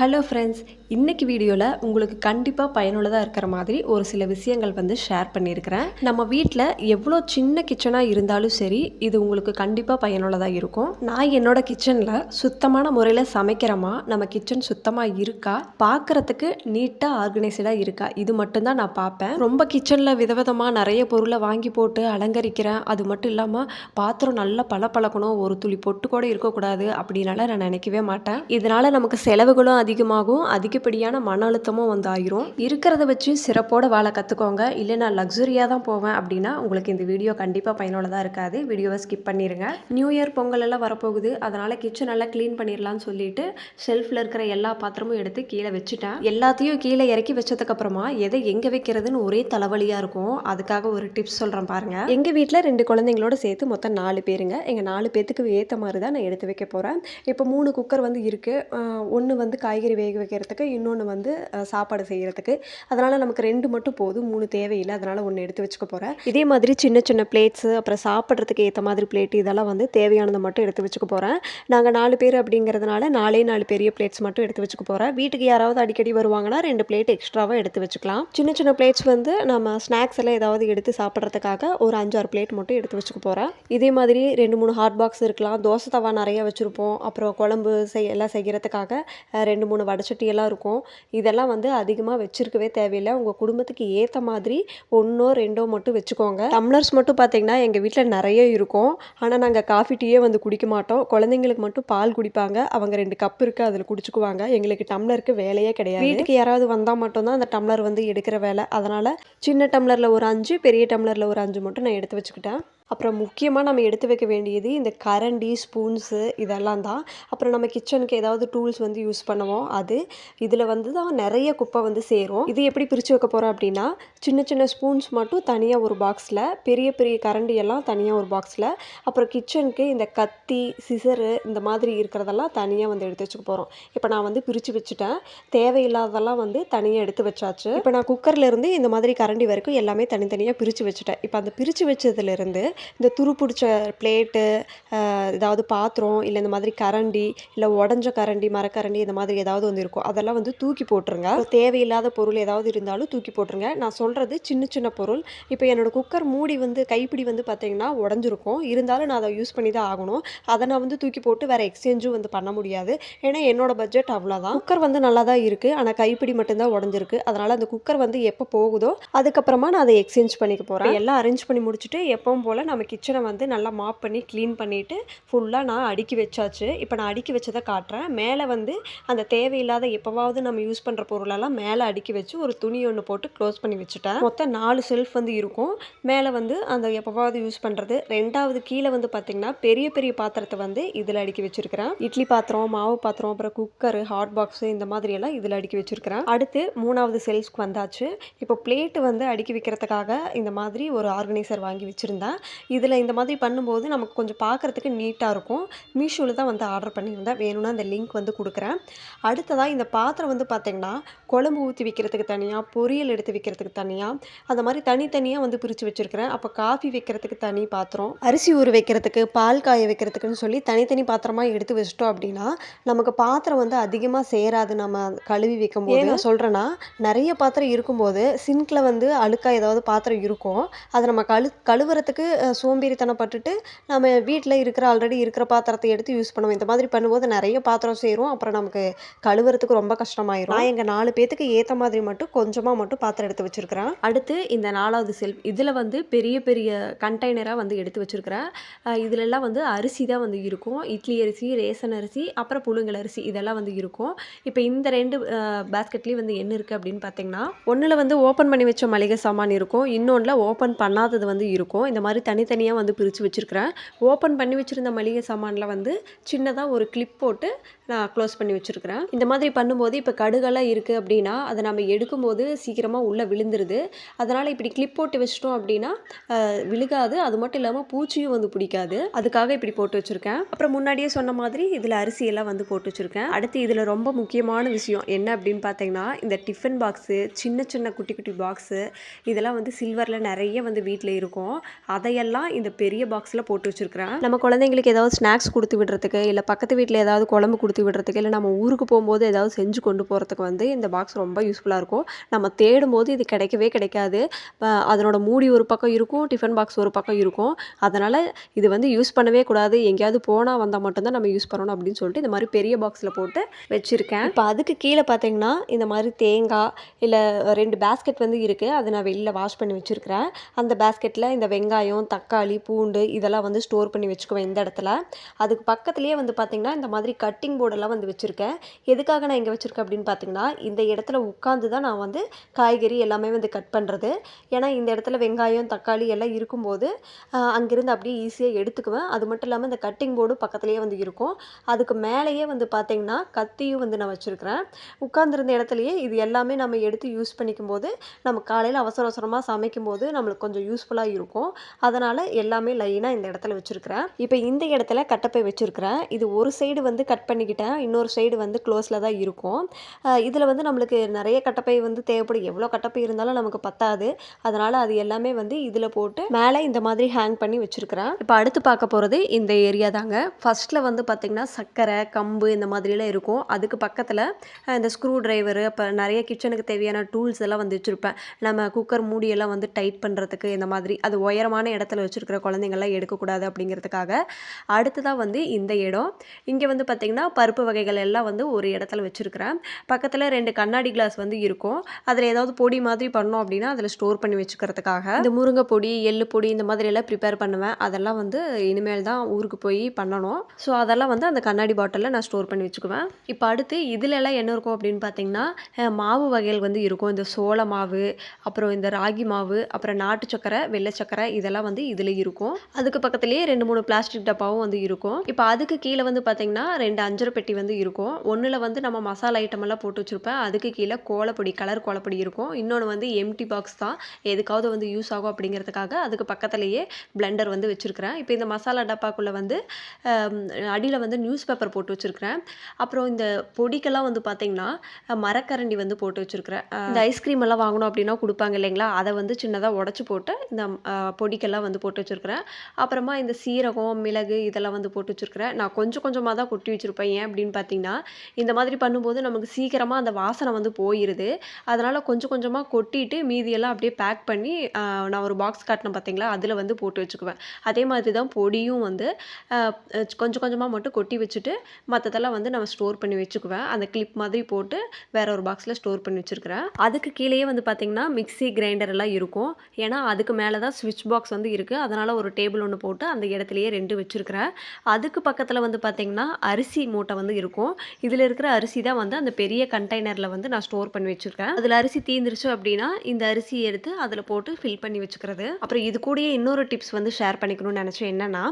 Hello friends, இன்னைக்கு வீடியோவில் உங்களுக்கு கண்டிப்பாக பயனுள்ளதாக இருக்கிற மாதிரி ஒரு சில விஷயங்கள் ஷேர் பண்ணியிருக்கிறேன். நம்ம வீட்டில் எவ்வளோ சின்ன கிச்சனாக இருந்தாலும் சரி, இது உங்களுக்கு கண்டிப்பாக பயனுள்ளதாக இருக்கும். நான் என்னோட கிச்சனில் சுத்தமான முறையில் சமைக்கிறோமா, நம்ம கிச்சன் சுத்தமாக இருக்கா, பார்க்குறதுக்கு நீட்டாக ஆர்கனைஸ்டாக இருக்கா, இது மட்டும்தான் நான் பார்ப்பேன். ரொம்ப கிச்சனில் விதவிதமாக நிறைய பொருளை வாங்கி போட்டு அலங்கரிக்கிறேன். அது மட்டும் இல்லாமல் பாத்திரம் நல்லா பளபளக்கணும், ஒரு துளி பொட்டு கூட இருக்கக்கூடாது அப்படின்னால நான் நினைக்கவே மாட்டேன். இதனால் நமக்கு செலவுகளும் அதிகமாகும், அதிகப்படியான மன அழுத்தமும் ஆயிரும். இருக்கிறத வச்சு சிறப்போட வாழ கற்றுக்கோங்க. இல்லை நான் லக்ஸுரியாக தான் போவேன் அப்படின்னா உங்களுக்கு இந்த வீடியோ கண்டிப்பாக பயனுள்ளதாக இருக்காது. வீடியோவை ஸ்கிப் பண்ணிடுங்க. நியூ இயர் பொங்கல் எல்லாம் வரப்போகுது, அதனால் கிச்சன் நல்லா க்ளீன் பண்ணிடலான்னு சொல்லிட்டு ஷெல்ஃபில் இருக்கிற எல்லா பாத்திரமும் எடுத்து கீழே வச்சுட்டேன். எல்லாத்தையும் கீழே இறக்கி வச்சதுக்கப்புறமா எதை எங்கே வைக்கிறதுன்னு ஒரே தலைவலியாக இருக்கும். அதுக்காக ஒரு டிப்ஸ் சொல்கிறேன் பாருங்கள். எங்கள் வீட்டில் 2 குழந்தைங்களோட சேர்த்து மொத்தம் 4 பேருங்க. எங்கள் 4 பேத்துக்கு ஏற்ற மாதிரி தான் நான் எடுத்து வைக்க போகிறேன். இப்போ 3 குக்கர் இருக்குது. ஒன்று காய்கறி வேக வைக்கிறதுக்கு, இன்னொன்று சாப்பாடு செய்கிறதுக்கு. அதனால் நமக்கு 2 மட்டும் போதும், 3 தேவையில்லை. அதனால் 1 எடுத்து வச்சுக்க போகிறேன். இதே மாதிரி சின்ன சின்ன பிளேட்ஸு, அப்புறம் சாப்பிட்றதுக்கு ஏற்ற மாதிரி பிளேட், இதெல்லாம் தேவையானதை மட்டும் எடுத்து வச்சுக்க போகிறேன். நாங்கள் 4 பேர் அப்படிங்கிறதுனால 4 பெரிய பிளேட்ஸ் மட்டும் எடுத்து வச்சுக்க போகிறேன். வீட்டுக்கு யாராவது அடிக்கடி வருவாங்கன்னா 2 பிளேட் எக்ஸ்ட்ராவாக எடுத்து வச்சுக்கலாம். சின்ன சின்ன பிளேட்ஸ் நம்ம ஸ்நாக்ஸ் எல்லாம் ஏதாவது எடுத்து சாப்பிட்றதுக்காக ஒரு 5-6 பிளேட் மட்டும் எடுத்து வச்சுக்க போகிறேன். இதே மாதிரி 2-3 ஹாட் பாக்ஸ் இருக்கலாம். தோசை தவா நிறைய வச்சுருப்போம். அப்புறம் குழம்பு எல்லாம் செய்கிறதுக்காக 2-3 வடைச்சட்டியெல்லாம் இருக்கும். இதெல்லாம் அதிகமாக வச்சுருக்கவே தேவையில்லை. உங்கள் குடும்பத்துக்கு ஏற்ற மாதிரி 1ஓ 2ஓ மட்டும் வச்சுக்கோங்க. டம்ளர்ஸ் மட்டும் பார்த்திங்கன்னா எங்கள் வீட்டில் நிறைய இருக்கும். ஆனால் நாங்கள் காஃபி டீயே குடிக்க மாட்டோம். குழந்தைங்களுக்கு மட்டும் பால் குடிப்பாங்க. அவங்க 2 கப் இருக்குது, அதில் குடிச்சுக்குவாங்க. எங்களுக்கு டம்ளருக்கு வேலையே கிடையாது. வீட்டுக்கு யாராவது வந்தால் மட்டும்தான் அந்த டம்ளர் எடுக்கிற வேலை. அதனால் சின்ன டம்ளரில் ஒரு 5, பெரிய டம்ளரில் ஒரு 5 மட்டும் நான் எடுத்து வச்சுக்கிட்டேன். அப்புறம் முக்கியமாக நம்ம எடுத்து வைக்க வேண்டியது இந்த கரண்டி, ஸ்பூன்ஸு, இதெல்லாம் தான். அப்புறம் நம்ம கிச்சனுக்கு ஏதாவது டூல்ஸ் யூஸ் பண்ணுவோம். இதில் தான் நிறைய குப்பை சேரும். இது எப்படி பிரித்து வைக்க போகிறோம் அப்படின்னா, சின்ன சின்ன ஸ்பூன்ஸ் மட்டும் தனியாக ஒரு பாக்ஸில், பெரிய பெரிய கரண்டி எல்லாம் தனியாக ஒரு பாக்ஸில், அப்புறம் கிச்சனுக்கு இந்த கத்தி, சிசரு, இந்த மாதிரி இருக்கிறதெல்லாம் தனியாக எடுத்து வச்சுக்க போகிறோம். இப்போ நான் பிரித்து வச்சுட்டேன். தேவையில்லாததெல்லாம் தனியாக எடுத்து வச்சாச்சு. இப்போ நான் குக்கர்லேருந்து இந்த மாதிரி கரண்டி வரைக்கும் எல்லாமே தனித்தனியாக பிரித்து வச்சுட்டேன். இப்போ அந்த பிரித்து வச்சதுலேருந்து இந்த துரு பிடிச்ச பிளேட்டு, ஏதாவது பாத்திரம், இல்லை இந்த மாதிரி கரண்டி, இல்லை உடஞ்ச கரண்டி, மரக்கரண்டி, இந்த மாதிரி ஏதாவது இருக்கும், அதெல்லாம் தூக்கி போட்டுருங்க. தேவையில்லாத பொருள் ஏதாவது இருந்தாலும் தூக்கி போட்டுருங்க. நான் சொல்கிறது சின்ன சின்ன பொருள். இப்போ என்னோடய குக்கர் மூடி கைப்பிடி பார்த்தீங்கன்னா உடஞ்சிருக்கும். இருந்தாலும் நான் அதை யூஸ் பண்ணி தான் ஆகணும். அதை நான் தூக்கி போட்டு வேறு எக்ஸ்சேஞ்சும் பண்ண முடியாது. ஏன்னா என்னோட பட்ஜெட் அவ்வளோதான். குக்கர் நல்லா தான் இருக்குது, ஆனால் கைப்பிடி மட்டும்தான் உடஞ்சிருக்கு. அதனால் அந்த குக்கர் எப்போ போகுதோ அதுக்கப்புறமா நான் அதை எக்ஸ்சேஞ்ச் பண்ணிக்க போகிறேன். எல்லாம் அரேஞ்ச் பண்ணி முடிச்சுட்டு எப்பவும் போல் நம்ம கிச்சனை நல்லா மாப் பண்ணி க்ளீன் பண்ணிவிட்டு ஃபுல்லாக நான் அடுக்கி வச்சாச்சு. இப்போ நான் அடுக்கி வச்சதை காட்டுறேன். மேலே அந்த தேவையில்லாத எப்போவாவது நம்ம யூஸ் பண்ணுற பொருளெல்லாம் மேலே அடுக்கி வச்சு ஒரு துணி ஒன்று போட்டு க்ளோஸ் பண்ணி வச்சுட்டேன். மொத்தம் 4 ஷெல்ஃப் இருக்கும். மேலே அந்த எப்போவாவது யூஸ் பண்ணுறது. 2வது கீழே பார்த்திங்கன்னா பெரிய பெரிய பாத்திரத்தை இதில் அடுக்கி வச்சுருக்கிறேன். இட்லி பாத்திரம், மாவு பாத்திரம், அப்புறம் குக்கரு, ஹாட் பாக்ஸு, இந்த மாதிரியெல்லாம் இதில் அடுக்கி வச்சுருக்கிறேன். அடுத்து 3வது ஷெல்ஃப்க்கு வந்தாச்சு. இப்போ பிளேட்டு அடுக்கி வைக்கிறதுக்காக இந்த மாதிரி ஒரு ஆர்கனைசர் வாங்கி வச்சுருந்தேன். இதில் இந்த மாதிரி பண்ணும்போது நமக்கு கொஞ்சம் பார்க்குறதுக்கு நீட்டாக இருக்கும். மீஷோவில் தான் ஆர்டர் பண்ணியிருந்தேன். வேணும்னா அந்த லிங்க் கொடுக்குறேன். அடுத்ததாக இந்த பாத்திரம் பார்த்திங்கன்னா குழம்பு ஊற்றி வைக்கிறதுக்கு தனியாக, பொரியல் எடுத்து வைக்கிறதுக்கு தனியாக, அந்த மாதிரி தனித்தனியாக பிரித்து வச்சுருக்கிறேன். அப்போ காஃபி வைக்கிறதுக்கு தனி பாத்திரம், அரிசி ஊற வைக்கிறதுக்கு, பால் காய வைக்கிறதுக்குன்னு சொல்லி தனித்தனி பாத்திரமாக எடுத்து வச்சிட்டோம் அப்படின்னா நமக்கு பாத்திரம் அதிகமாக சேராது. நம்ம கழுவி வைக்கும்போது நான் சொல்கிறேன்னா, நிறைய பாத்திரம் இருக்கும்போது சிங்க்கில் அழுக்காக ஏதாவது பாத்திரம் இருக்கும். அதை நம்ம கழுவுறதுக்கு சோம்பேறித்தனப்பட்டுட்டு நம்ம வீட்டில் ஆல்ரெடி இருக்கிற பாத்திரத்தை எடுத்து யூஸ் பண்ணுவோம். இந்த மாதிரி பண்ணும்போது நிறைய பாத்திரம் சேரும். அப்புறம் நமக்கு கழுவுறதுக்கு ரொம்ப கஷ்டமாயிரும். நான் எங்கள் 4 பேத்துக்கு ஏற்ற மாதிரி மட்டும் கொஞ்சமாக மட்டும் பாத்திரம் எடுத்து வச்சுருக்கிறேன். அடுத்து இந்த 4வது செல்ஃப், இதில் பெரிய பெரிய கண்டெய்னராக எடுத்து வச்சுருக்கிறேன். இதிலெல்லாம் அரிசி தான் இருக்கும். இட்லி அரிசி, ரேசன் அரிசி, அப்புறம் புழுங்கல் அரிசி, இதெல்லாம் இருக்கும். இப்போ இந்த 2 பேஸ்கெட்லேயும் என்ன இருக்குது அப்படின்னு பார்த்தீங்கன்னா, ஒன்றில் ஓப்பன் பண்ணி வச்ச மளிகை சாமான் இருக்கும், இன்னொன்றில் ஓப்பன் பண்ணாதது இருக்கும். இந்த மாதிரி தனித்தனியாக பிரித்து வச்சுருக்கிறேன். ஓப்பன் பண்ணி வச்சுருந்த மளிகை சாமானில் சின்னதாக ஒரு கிளிப் போட்டு நான் க்ளோஸ் பண்ணி வச்சுருக்கிறேன். இந்த மாதிரி பண்ணும்போது இப்போ கடுகெல்லாம் இருக்குது அப்படின்னா அதை நம்ம எடுக்கும்போது சீக்கிரமாக உள்ளே விழுந்துருது. அதனால் இப்படி கிளிப் போட்டு வச்சிட்டோம் அப்படின்னா விழுகாது. அது மட்டும் இல்லாமல் பூச்சியும் பிடிக்காது. அதுக்காக இப்படி போட்டு வச்சுருக்கேன். அப்புறம் முன்னாடியே சொன்ன மாதிரி இதில் அரிசியெல்லாம் போட்டு வச்சுருக்கேன். அடுத்து இதில் ரொம்ப முக்கியமான விஷயம் என்ன அப்படின்னு பார்த்தீங்கன்னா, இந்த டிஃபன் பாக்ஸு, சின்ன சின்ன குட்டி குட்டி பாக்ஸு, இதெல்லாம் சில்வரில் நிறைய வீட்டில் இருக்கும். அதை இதையெல்லாம் இந்த பெரிய பாக்ஸில் போட்டு வச்சுருக்கிறேன். நம்ம குழந்தைங்களுக்கு ஏதாவது ஸ்நாக்ஸ் கொடுத்து விடுறதுக்கு, இல்லை பக்கத்து வீட்டில் ஏதாவது குழம்பு கொடுத்து விடுறதுக்கு, இல்லை நம்ம ஊருக்கு போகும்போது ஏதாவது செஞ்சு கொண்டு போகிறதுக்கு வந்து இந்த பாக்ஸ் ரொம்ப யூஸ்ஃபுல்லாக இருக்கும். நம்ம தேடும்போது இது கிடைக்கவே கிடைக்காது. அதனோட மூடி ஒரு பக்கம் இருக்கும், டிஃபன் பாக்ஸ் ஒரு பக்கம் இருக்கும். அதனால் இது வந்து யூஸ் பண்ணவே கூடாது, எங்கேயாவது போனால் வந்தால் மட்டும்தான் நம்ம யூஸ் பண்ணணும் அப்படின்னு சொல்லிட்டு இந்த மாதிரி பெரிய பாக்ஸில் போட்டு வச்சுருக்கேன். இப்போ அதுக்கு கீழே பார்த்தீங்கன்னா இந்த மாதிரி தேங்காய் இல்லை 2 பேஸ்கெட் வந்து இருக்குது. அதை நான் வெளியில் வாஷ் பண்ணி வச்சுருக்கிறேன். அந்த பேஸ்கெட்டில் இந்த வெங்காயம், தக்காளி, பூண்டு இதெல்லாம் வந்து ஸ்டோர் பண்ணி வச்சுக்குவேன் இந்த இடத்துல. அதுக்கு பக்கத்துலேயே வந்து பார்த்திங்கன்னா இந்த மாதிரி கட்டிங் போர்டெல்லாம் வந்து வச்சுருக்கேன். எதுக்காக நான் இங்கே வச்சுருக்கேன் அப்படின்னு பார்த்தீங்கன்னா, இந்த இடத்துல உட்காந்து தான் நான் வந்து காய்கறி எல்லாமே வந்து கட் பண்ணுறது. ஏன்னா இந்த இடத்துல வெங்காயம், தக்காளி எல்லாம் இருக்கும்போது அங்கேருந்து அப்படியே ஈஸியாக எடுத்துக்குவேன். அது மட்டும் இல்லாமல் இந்த கட்டிங் போர்டு பக்கத்துலேயே வந்து இருக்கும். அதுக்கு மேலேயே வந்து பார்த்திங்கன்னா கத்தியும் வந்து நான் வச்சுருக்கிறேன். உட்காந்துருந்த இடத்துலையே இது எல்லாமே நம்ம எடுத்து யூஸ் பண்ணிக்கும் போது நம்ம காலையில் அவசர அவசரமாக சமைக்கும்போது நம்மளுக்கு கொஞ்சம் யூஸ்ஃபுல்லாக இருக்கும். அதனால் எல்லாமே லைனாக இந்த இடத்துல வச்சுருக்கிறேன். இப்போ இந்த இடத்துல கட்டப்பை வச்சுருக்கிறேன். இது ஒரு சைடு வந்து கட் பண்ணிக்கிட்டேன், இன்னொரு சைடு வந்து க்ளோஸில் தான் இருக்கும். இதில் வந்து நம்மளுக்கு நிறைய கட்டப்பை வந்து தேவைப்படும். எவ்வளோ கட்டப்பை இருந்தாலும் நமக்கு பத்தாது. அதனால் அது எல்லாமே வந்து இதில் போட்டு மேலே இந்த மாதிரி ஹேங் பண்ணி வச்சுருக்கிறேன். இப்போ அடுத்து பார்க்க போகிறது இந்த ஏரியா தாங்க. ஃபஸ்ட்டில் வந்து பார்த்திங்கன்னா சர்க்கரை, கம்பு இந்த மாதிரிலாம் இருக்கும். அதுக்கு பக்கத்தில் இந்த ஸ்க்ரூ ட்ரைவரு, அப்போ நிறைய கிச்சனுக்கு தேவையான டூல்ஸ் எல்லாம் வந்து வச்சுருப்பேன். நம்ம குக்கர் மூடியெல்லாம் வந்து டைட் பண்ணுறதுக்கு இந்த மாதிரி அது உயரமான இடத்துல வச்சுருக்கிற குழந்தைங்கள்லாம் எடுக்கக்கூடாது அப்படிங்கிறதுக்காக. அடுத்ததாக வந்து இந்த இடம், இங்கே வந்து பார்த்திங்கன்னா பருப்பு வகைகள் எல்லாம் வந்து ஒரு இடத்துல வச்சுருக்கிறேன். பக்கத்தில் 2 கண்ணாடி கிளாஸ் வந்து இருக்கும். அதில் ஏதாவது பொடி மாதிரி பண்ணோம் அப்படின்னா அதில் ஸ்டோர் பண்ணி வச்சுக்கிறதுக்காக இந்த முருங்கை பொடி, எள்ளு பொடி இந்த மாதிரி எல்லாம் ப்ரிப்பேர் பண்ணுவேன். அதெல்லாம் வந்து இனிமேல் தான் ஊருக்கு போய் பண்ணணும். ஸோ அதெல்லாம் வந்து அந்த கண்ணாடி பாட்டிலில் நான் ஸ்டோர் பண்ணி வச்சுக்குவேன். இப்போ அடுத்து இதில் எல்லாம் என்ன இருக்கும் அப்படின்னு பார்த்தீங்கன்னா மாவு வகைகள் வந்து இருக்கும். இந்த சோள மாவு, அப்புறம் இந்த ராகி மாவு, அப்புறம் நாட்டு சக்கரை, வெள்ளை சக்கரை இதெல்லாம் வந்து இதில் இருக்கும். அதுக்கு பக்கத்துலேயே 2-3 பிளாஸ்டிக் டப்பாவும் வந்து இருக்கும். இப்போ அதுக்கு கீழே வந்து பார்த்தீங்கன்னா 2 அஞ்சரை பெட்டி வந்து இருக்கும். ஒன்றில் வந்து நம்ம மசாலா ஐட்டம் எல்லாம் போட்டு வச்சுருப்பேன். அதுக்கு கீழே கோலப்பொடி, கலர் கோலப்பொடி இருக்கும். இன்னொன்று வந்து எம்டி பாக்ஸ் தான், எதுக்காவது வந்து யூஸ் ஆகும் அப்படிங்கிறதுக்காக அதுக்கு பக்கத்துலேயே பிளெண்டர் வந்து வச்சுருக்கிறேன். இப்போ இந்த மசாலா டப்பாக்குள்ளே வந்து அடியில் வந்து நியூஸ் பேப்பர் போட்டு வச்சுருக்கிறேன். அப்புறம் இந்த பொடிக்கெல்லாம் வந்து பார்த்திங்கன்னா மரக்கரண்டி வந்து போட்டு வச்சுருக்கிறேன். இந்த ஐஸ்கிரீம் எல்லாம் வாங்கணும் அப்படின்னா கொடுப்பாங்க இல்லைங்களா, அதை வந்து சின்னதாக உடச்சி போட்டு இந்த பொடிக்கெல்லாம் வந்து போட்டு வச்சுருக்கிறேன். அப்புறமா இந்த சீரகம், மிளகு இதெல்லாம் வந்து போட்டு வச்சுருக்கிறேன். நான் கொஞ்சம் கொஞ்சமாக தான் கொட்டி வச்சுருப்பேன். ஏன் அப்படின்னு பார்த்தீங்கன்னா, இந்த மாதிரி பண்ணும்போது நமக்கு சீக்கிரமாக அந்த வாசனை வந்து போயிடுது. அதனால் கொஞ்சம் கொஞ்சமாக கொட்டிட்டு மீதியெல்லாம் அப்படியே பேக் பண்ணி நான் ஒரு பாக்ஸ் காட்டினேன் பார்த்தீங்களா, அதில் வந்து போட்டு வச்சுக்குவேன். அதே மாதிரி தான் பொடியும் வந்து கொஞ்சம் கொஞ்சமாக மட்டும் கொட்டி வச்சுட்டு மற்றதெல்லாம் வந்து நம்ம ஸ்டோர் பண்ணி வச்சுக்குவேன். அந்த கிளிப் மாதிரி போட்டு வேற ஒரு பாக்ஸில் ஸ்டோர் பண்ணி வச்சுருக்கிறேன். அதுக்கு கீழேயே வந்து பார்த்திங்கன்னா மிக்ஸி, கிரைண்டர் எல்லாம் இருக்கும். ஏன்னா அதுக்கு மேலே தான் ஸ்விட்ச் பாக்ஸ் வந்து இருக்குது. அதனால் ஒரு டேபிள் ஒன்று போட்டு அந்த இடத்துலையே 2 வச்சுருக்கிறேன். அதுக்கு பக்கத்தில் வந்து பார்த்திங்கன்னா அரிசி மூட்டை வந்து இருக்கும். இதில் இருக்கிற அரிசி தான் வந்து அந்த பெரிய கண்டெய்னரில் வந்து நான் ஸ்டோர் பண்ணி வச்சுருக்கேன். அதில் அரிசி தீந்துருச்சு அப்படின்னா இந்த அரிசியை எடுத்து அதில் போட்டு ஃபில் பண்ணி வச்சுக்கிறது. அப்புறம் இது கூடயே இன்னொரு டிப்ஸ் வந்து ஷேர் பண்ணிக்கணும்னு நினச்சேன். என்னென்னா,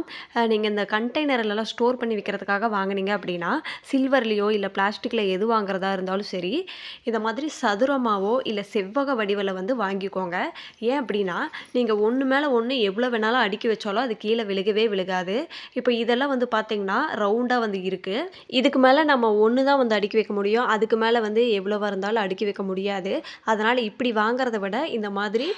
நீங்கள் இந்த கண்டெய்னர்லாம் ஸ்டோர் பண்ணி வைக்கிறதுக்காக வாங்கினீங்க அப்படின்னா சில்வர்லேயோ இல்லை பிளாஸ்டிக்கில் எது வாங்குறதா இருந்தாலும் சரி, இதை மாதிரி சதுரமாவோ இல்லை செவ்வக வடிவில் வந்து வாங்கிக்கோங்க. ஏன் அப்படின்னா, நீங்கள் ஒன்று மேலே ஒன்று எவ்வளோ வேணாலும் அடுக்கி வச்சாலும் அது கீழே விழுகவே விழுகாது. இப்போ இதெல்லாம் வந்து பார்த்திங்கன்னா ரவுண்டாக வந்து இருக்குது. இதுக்கு மேலே நம்ம ஒன்று தான் வந்து அடுக்கி வைக்க முடியும். அதுக்கு மேலே வந்து எவ்வளோவா இருந்தாலும் அடுக்கி வைக்க முடியாது. அதனால் இப்படி வாங்குறத விட இந்த மாதிரி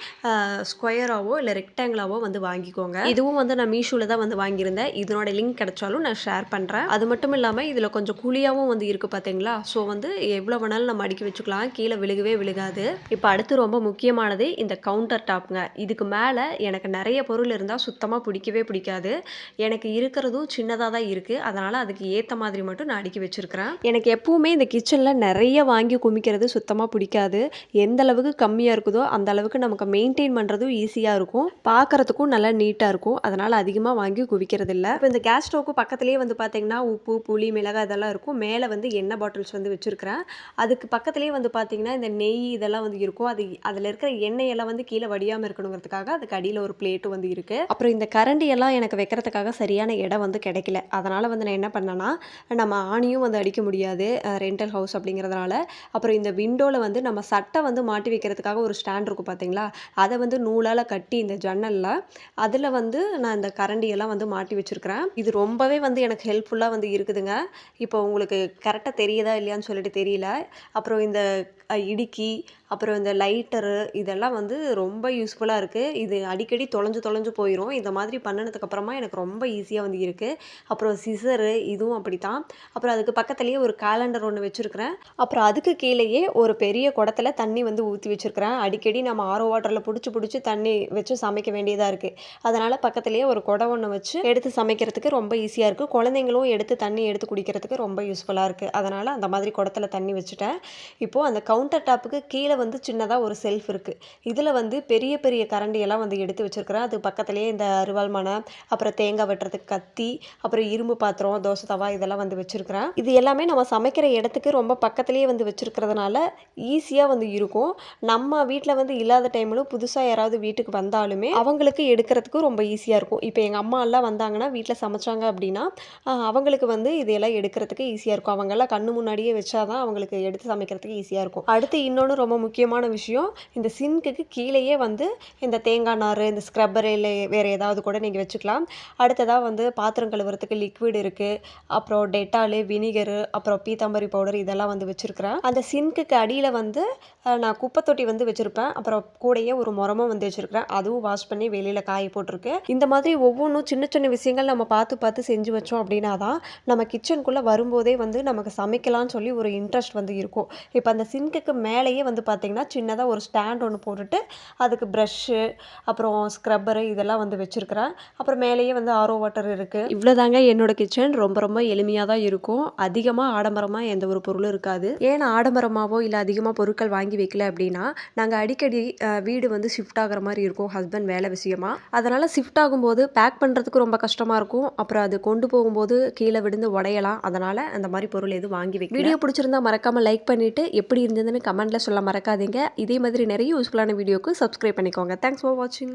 ஸ்கொயராகவோ இல்லை ரெக்டாங்கிளாவோ வந்து வாங்கிக்கோங்க. இதுவும் வந்து நான் மீஷோவில் தான் வந்து வாங்கியிருந்தேன். இதனோட லிங்க் கிடைச்சாலும் நான் ஷேர் பண்ணுறேன். அது மட்டும் இல்லாமல் இதில் கொஞ்சம் குழியாகவும் வந்து இருக்குது பார்த்தீங்களா. ஸோ வந்து எவ்வளோ வேணாலும் நம்ம அடுக்கி வச்சுக்கலாம், கீழே விழுகவே விழுகாது. இப்போ அடுத்து ரொம்ப முக்கியமானது இந்த கவுண்டர் டாப்ங்க. இதுக்கு மேலே எனக்கு நிறைய பொருள் இருந்தால் சுத்தமாக பிடிக்கவே பிடிக்காது. எனக்கு இருக்கிறதும் சின்னதாக தான் இருக்குது. அதனால் அதுக்கு ஏற்ற மாதிரி மட்டும் நான் அடுக்கி வச்சுருக்கிறேன். எனக்கு எப்பவுமே இந்த கிச்சனில் நிறைய வாங்கி குமிக்கிறது சுத்தமாக பிடிக்காது. எந்த அளவுக்கு கம்மியாக இருக்குதோ அந்த அளவுக்கு நமக்கு மெயின்டைன் பண்ணுறதும் ஈஸியாக இருக்கும், பார்க்குறதுக்கும் நல்லா நீட்டாக இருக்கும். அதனால் அதிகமாக வாங்கி குவிக்கிறது இல்லை. இப்போ இந்த கேஸ் ஸ்டோவுக்கு பக்கத்துலேயே வந்து பார்த்திங்கன்னா உப்பு, புளி, மிளகாய் இதெல்லாம் இருக்கும். மேலே வந்து எண்ணெய் பாட்டில்ஸ் வந்து வச்சுருக்கிறேன். அதுக்கு பக்கத்துலேயே வந்து பார்த்திங்கன்னா இந்த நெய் இதெல்லாம் வந்து இருக்கும். அதில் இருக்கிற எண்ணெயெல்லாம் வந்து கீழே வடியாமல் இருக்கணுங்கிறதுக்காக அதுக்கு அடியில் ஒரு பிளேட்டும் வந்து இருக்குது. அப்புறம் இந்த கரண்டி எல்லாம் எனக்கு வைக்கிறதுக்காக சரியான இடம் வந்து கிடைக்கல. அதனால் வந்து நான் என்ன பண்ணேன்னா, நம்ம ஆணியும் வந்து அடிக்க முடியாது ரெண்டல் ஹவுஸ் அப்படிங்கிறதுனால. அப்புறம் இந்த விண்டோவில் வந்து நம்ம சட்டை வந்து மாட்டி வைக்கிறதுக்காக ஒரு ஸ்டாண்ட் இருக்கும் பார்த்தீங்களா, அதை வந்து நூலால் கட்டி இந்த ஜன்னலில் அதில் வந்து நான் இந்த கரண்டியெல்லாம் வந்து மாட்டி வச்சுருக்கிறேன். இது ரொம்பவே வந்து எனக்கு ஹெல்ப்ஃபுல்லாக வந்து இருக்குதுங்க. இப்போ உங்களுக்கு கரெக்டாக தெரியுதா இல்லையான்னு சொல்லிட்டு தெரியல. அப்புறம் இந்த இடுக்கி, அப்புறம் இந்த லைட்டரு இதெல்லாம் வந்து ரொம்ப யூஸ்ஃபுல்லாக இருக்குது. இது அடிக்கடி தொலைஞ்சு தொலைஞ்சு போயிடும். இந்த மாதிரி பண்ணினதுக்கப்புறமா எனக்கு ரொம்ப ஈஸியாக வந்து இருக்குது. அப்புறம் சிசரு இதுவும் அப்படி தான். அப்புறம் அதுக்கு பக்கத்துலேயே ஒரு கேலண்டர் ஒன்று வச்சுருக்கிறேன். அப்புறம் அதுக்கு கீழேயே ஒரு பெரிய குடத்துல தண்ணி வந்து ஊற்றி வச்சுருக்கிறேன். அடிக்கடி நம்ம ஆரோ வாட்டரில் பிடிச்சி தண்ணி வச்சு சமைக்க வேண்டியதாக இருக்குது. அதனால் பக்கத்துலேயே ஒரு குடம் ஒன்று வச்சு எடுத்து சமைக்கிறதுக்கு ரொம்ப ஈஸியாக இருக்குது. குழந்தைங்களும் எடுத்து தண்ணி எடுத்து குடிக்கிறதுக்கு ரொம்ப யூஸ்ஃபுல்லாக இருக்குது. அதனால் அந்த மாதிரி குடத்துல தண்ணி வச்சுட்டேன். இப்போது அந்த கவுண்டர் டாப்புக்கு கீழே வந்து சின்னதாக ஒரு செல்ஃப் இருக்குது. இதில் வந்து பெரிய பெரிய கரண்டியெல்லாம் வந்து எடுத்து வச்சுருக்கிறேன். அது பக்கத்துலேயே இந்த அருவாள் மனை, அப்புறம் தேங்காய் வெட்டுறதுக்கு கத்தி, அப்புறம் இரும்பு பாத்திரம், தோசை தவா இதெல்லாம் வந்து வச்சுருக்கிறேன். இது எல்லாமே நம்ம சமைக்கிற இடத்துக்கு ரொம்ப பக்கத்துலேயே வந்து வச்சுருக்கிறதுனால ஈஸியாக வந்து இருக்கும். நம்ம வீட்டில் வந்து இல்லாத டைமில் புதுசாக யாராவது வீட்டுக்கு வந்தாலுமே அவங்களுக்கு எடுக்கிறதுக்கு ரொம்ப ஈஸியாக இருக்கும். இப்போ எங்கள் அம்மா எல்லாம் வந்தாங்கன்னா வீட்டில் சமைச்சாங்க அப்படின்னா அவங்களுக்கு வந்து இதையெல்லாம் எடுக்கிறதுக்கு ஈஸியாக இருக்கும். அவங்கெல்லாம் கண்ணு முன்னாடியே வச்சாதான் அவங்களுக்கு எடுத்து சமைக்கிறதுக்கு ஈஸியாக இருக்கும். அடுத்து இன்னொன்று ரொம்ப முக்கியமான விஷயம், இந்த சிங்க்குக்கு கீழேயே வந்து இந்த தேங்காய் நார், இந்த ஸ்க்ரப்பர் இல்லை வேறு ஏதாவது கூட நீங்கள் வச்சுக்கலாம். அடுத்ததாக வந்து பாத்திரம் கழுவுறதுக்கு லிக்விட் இருக்குது. அப்புறம் டெட்டாலு, வினிகரு, அப்புறம் பீத்தாம்பரி பவுடர் இதெல்லாம் வந்து வச்சுருக்கிறேன். அந்த சிங்க்குக்கு அடியில் வந்து நான் குப்பை தொட்டி வந்து வச்சுருப்பேன். அப்புறம் கூடையே ஒரு முறமும் வந்து வச்சுருக்கிறேன். அதுவும் வாஷ் பண்ணி வெளியில் காய போட்டிருக்கு. இந்த மாதிரி ஒவ்வொன்றும் சின்ன சின்ன விஷயங்கள் நம்ம பார்த்து செஞ்சு வச்சோம் அப்படின்னா தான் நம்ம கிச்சனுக்குள்ளே வரும்போதே வந்து நமக்கு சமைக்கலாம்னு சொல்லி ஒரு இன்ட்ரெஸ்ட் வந்து இருக்கும். இப்போ அந்த சிங்க்குக்கு மேலேயே வந்து பார்த்திங்கன்னா சின்னதாக ஒரு ஸ்டாண்ட் ஒன்று போட்டுட்டு அதுக்கு ப்ரஷ்ஷு, அப்புறம் ஸ்க்ரப்பரு இதெல்லாம் வந்து வச்சுருக்கிறேன். அப்புறம் மேலேயே வந்து ஆரோ வாட்டர் இருக்குது. இவ்வளோதாங்க என்னோட கிச்சன். ரொம்ப ரொம்ப எளிமையாக தான் இருக்கும். அதிகமாக ஆடம்பரமாக எந்த ஒரு பொருளும் இருக்காது. ஏன்னா ஆடம்பரமாகவோ இல்லை அதிகமாக பொருட்கள் வாங்கி வைக்கல அப்படின்னா நாங்கள் அடிக்கடி வீடு வந்து ஷிஃப்ட் ஆகிற மாதிரி இருக்கும் ஹஸ்பண்ட் வேலை விஷயமா. அதனால் ஷிஃப்ட் ஆகும்போது பேக் பண்ணுறதுக்கு ரொம்ப கஷ்டமாக இருக்கும். அப்புறம் அது கொண்டு போகும்போது கீழே விழுந்து உடையலாம். அதனால் அந்த மாதிரி பொருள் எதுவும் வாங்கி வைக்க. வீடியோ பிடிச்சிருந்தா மறக்காமல் லைக் பண்ணிவிட்டு எப்படி இருந்ததுன்னு கமெண்ட்டில் சொல்ல மறக்காதீங்க. இதே மாதிரி நிறைய யூஸ்ஃபுல்லான வீடியோக்கு சப்ஸ்கிரைப் பண்ணிக்கோங்க. தேங்க்ஸ் ஃபார் வாட்சிங்.